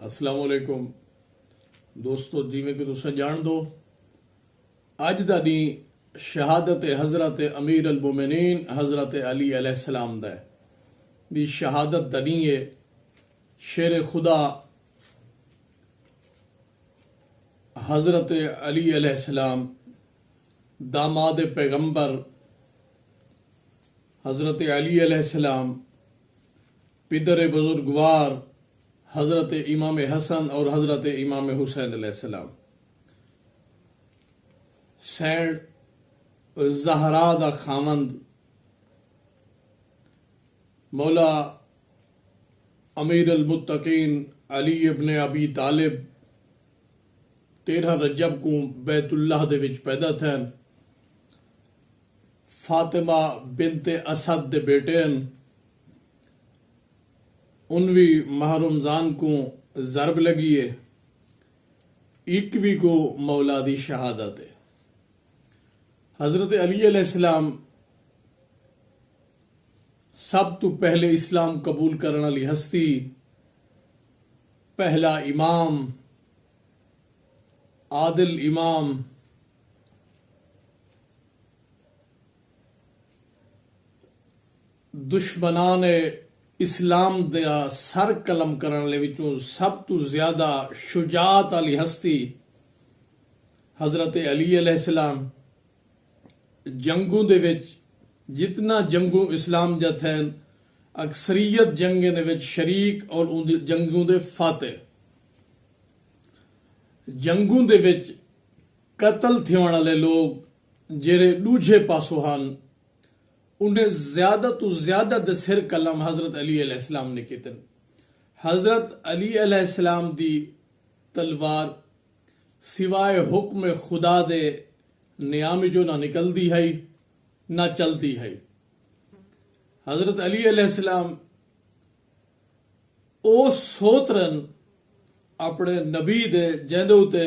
अस्सलाम वालेकुम दोस्तों, जिमें कि तुम जान दो अज का दिन शहादत हज़रत अमीर अल मोमिनीन हज़रत अली अलैहिस्सलाम दा दी शहादत दा दिन है। शेर खुदा हज़रत अली अलैहिस्सलाम दामाद पैगंबर हज़रत अली अलैहिस्सलाम पिदर बुजुर्गवार हज़रत इमाम हसन और हज़रत इमाम हुसैन अलैहिस्सलाम सैन ज़हरा दा खामंद मौला अमीर अल मुत्तकीन अली इब्न अबी तालिब 13 रजब को बैतुल्लाह दे विच पैदा थे। फातिमा बिनते असद दे बेटे हैं। 19 माह रमजान को जरब लगी है। 21 को मौला दी शहादत है। हजरत अली अलैहिस्सलाम सब तो पहले इस्लाम कबूल करने वाली हस्ती, पहला इमाम, आदिल इमाम, दुश्मनान इस्लाम दा सर कलम करने विचों सब तो ज्यादा शुजात वाली हस्ती हजरत अली अलैहिस्सलाम। जंगों दे विच जितना जंगों इस्लाम जत हैं अक्सरियत जंगे दे विच शरीक और उन जंगों दे फाते। जंगों दे विच कतल थिवण वाले लोग जेरे दूजे पासों हन उन्हें ज्यादा तो ज्यादा दे सिर कलम हजरत अली अलैहिस्सलाम ने कीते। हजरत अली अलैहिस्सलाम दी तलवार सिवाय हुक्म खुदा दे नियामी जो ना निकलती है ना चलती है। हजरत अली अलैहिस्सलाम ओ सोतरन अपने नबी दे जेंदे उते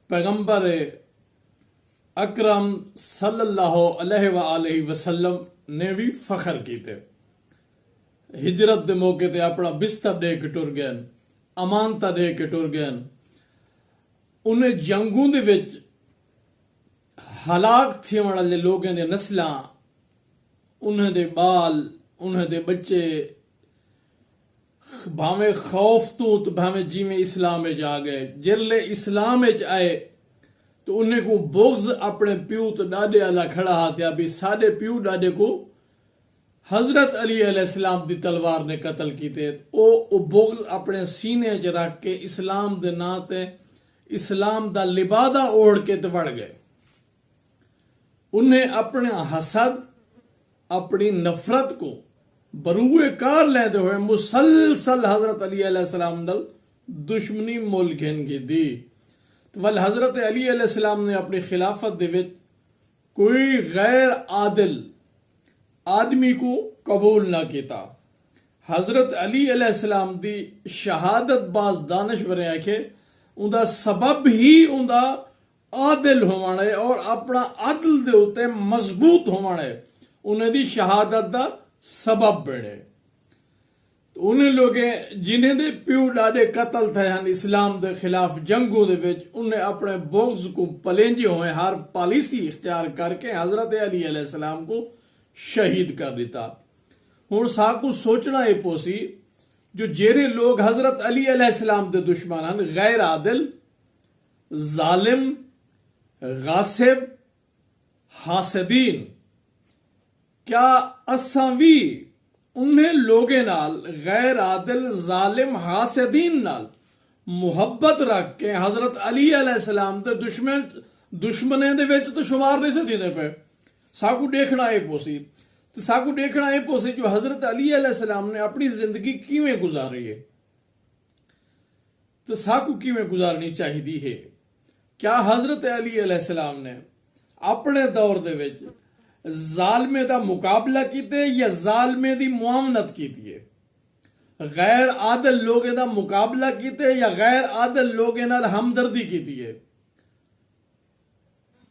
पैगंबर अकरम सल्लल्लाहु अलैहि वसल्लम ने भी फखर कीते। हिजरत दे मौके ते अपना बिस्तर दे के टुर गए, अमानता दे के टुर गए। उन्हें जंगों दे विच हलाक थिवण वाले लोगों दे नस्लां, उन्हें दे बाल, उन्हें दे बच्चे भावें खौफ तो भावें जिमें इस्लाम में आ गए। जिले इस्लाम में आए तो उन्हें को बोग्ज अपने प्यू तो डाडे आला खड़ा हाथ भी साडे प्यू डाडे को हजरत अली अलैहिस्सलाम दी तलवार ने कतल कीते। ओ बोग्ज अपने सीने च रख के इस्लाम दे नां ते इस्लाम दा लिबादा ओढ़ के ते वड़ गए। उन्हें अपने हसद, अपनी नफरत को बरूए कार लेते हुए मुसलसल हजरत अली अलैहिस्सलाम दल दुश्मनी मोल घेन की दी। वल हजरत अली अलैहिस्सलाम ने अपनी खिलाफत दे विच कोई गैर आदिल आदमी को कबूल ना किया। हजरत अली अलैहिस्सलाम दी शहादत बाज दानश्वर आखे उनका सबब ही उनका आदिल होना है और अपना अदल दे उते मजबूत होना है। उन्हें दी शहादत दा सबब बने। उन्हें लोग जिन्हें दे प्यू डाडे कतल थे हैं इस्लाम के खिलाफ जंगों दे विच उन्हें अपने बोग्ज को पलेंजे हुए हर पॉलिसी इख्तियार करके हजरत अली अलैहिस्सलाम को शहीद कर दिता। हुण साकू सोचना ये पोसी जो जेरे लोग हजरत अली अलैहिस्सलाम दे दुश्मन हैं, गैर आदिल, जालिम, गासिब, हासदीन, क्या असां भी उन्हें लोगे नाल गैर आदिल, जालिम, हासदीन नाल मुहब्बत रख के हजरत अली अलैहिस्सलाम दे दुश्मने दे विच तो शुमार नहीं से थींदे पे। साकू देखना ये पोसी तो साकू देखना ये पोसी जो हजरत अली अलैहिस्सलाम ने अपनी जिंदगी किवें गुजारी है तो साकू किवें गुजारनी चाहिए है। क्या हजरत अली अलैहिस्सलाम ने अपने दौर दे विच जालमे दा मुकाबला कीते या जालमे दी मुआवनत कीती है? गैर आदिल लोगों दा मुकाबला कीते या गैर आदिल लोगों नाल हमदर्दी कीती है?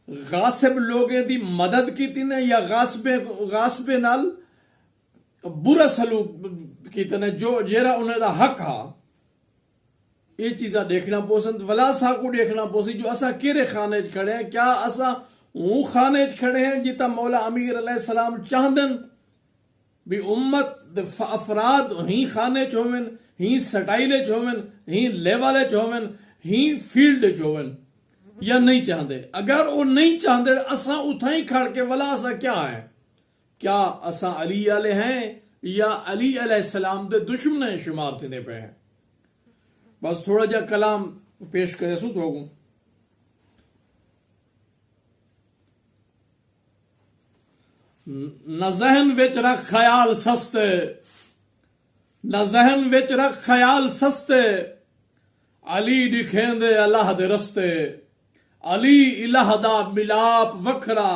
गासिब लोगों दी मदद कीती ने या गासबे नाल बुरा सलूक कीते ने जो जेरा उन्हें दा हक हा? ये चीज़ा देखना पोसन वला सा को देखना पोसी जो असा केरे खाने च खड़े हैं। क्या असा वो खाने च खड़े हैं जिता मौला अमीर अलैहिस्सलाम चाहदन भी उम्मत दे अफराद ही खाने च होवन, ही स्टाइले च होवन, ही लेवल च होवन, ही फील्ड च होवन, या नहीं चाहते? अगर वो नहीं चाहते असा उथा ही खड़ के वला असा क्या है? क्या असा अली आले हैं या अली अलैहिस्सलाम दे दुश्मन शुमार थे पे हैं? बस थोड़ा जा कलाम पेश करे सू तो न जहन विच रख ख्याल सस्ते, न जहन विच रख ख्याल सस्ते, अली दिखेंदे अल्लाह दे रस्ते, अली इलाह दा मिलाप वखरा,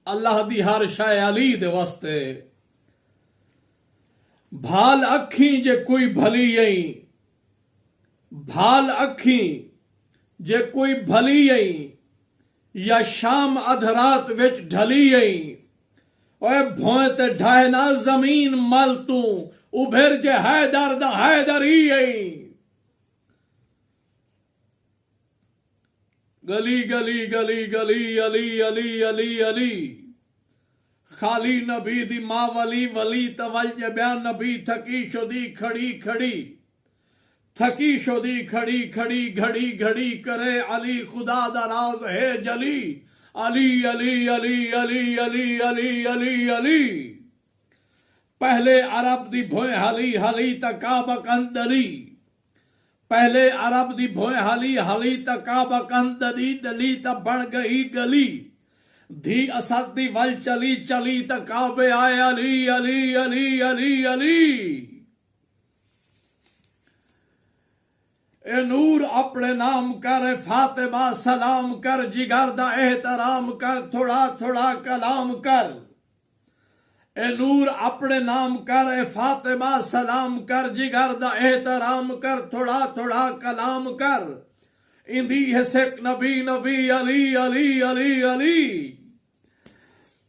अल्लाह दी हर शय अली दे वास्ते। भाल अखी जे कोई भली आई, भाल अखी जे कोई भली आई, या शाम अधरात विच ढली आई, ओए भोए ते ढाए ना जमीन मल तू, उभर जे हैदर दा हैदर ही आई। गली गली गली गली अली अली अली अली, खाली नबी दी मां वली वली तवल जे बयान नबी थकी शुदी खड़ी खड़ी, थकी शुदी खड़ी खड़ी घड़ी घड़ी करे अली खुदा दा राज है जली, अली अली अली अली अली अली अली अली। पहले अरब दी भोए हली हली तकाबक अंदरी, पहले अरब दी भोए हली हली तकाबक अंदरी, दली तब बढ़ गई गली, धी असद दी वल चली चली तकाबे आए अली अली अली अली अली। ए नूर अपने नाम कर, फातिमा सलाम कर, जिगर दा एहतराम कर, थोड़ा थोड़ा कलाम कर। ए नूर अपने नाम कर, ए फातिमा सलाम कर, जिगर दा एहतराम कर, थोड़ा थोड़ा कलाम कर। इंदी है सिख नबी नबी अली अली अली अली।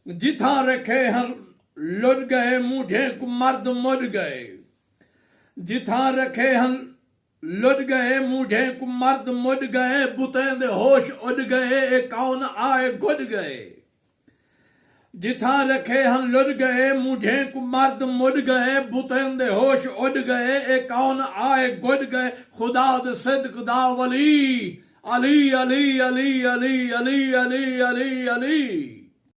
जिथा रखे हर लुट गए मुझे को मर्द मुड़ गए, जिथा रखे हन लुट गए मुझे को मर्द मुड़ गए, बुतें दे होश उड़ गए, ए कौन आए गुड गए। जिथा रखे हन लुट गए मुझे को मर्द मुड़ गए, बुतें दे होश उड़ गए, ए कौन आए गुड गए। खुदा दे सिद्क दा वली, अली अली अली अली अली अली अली अली।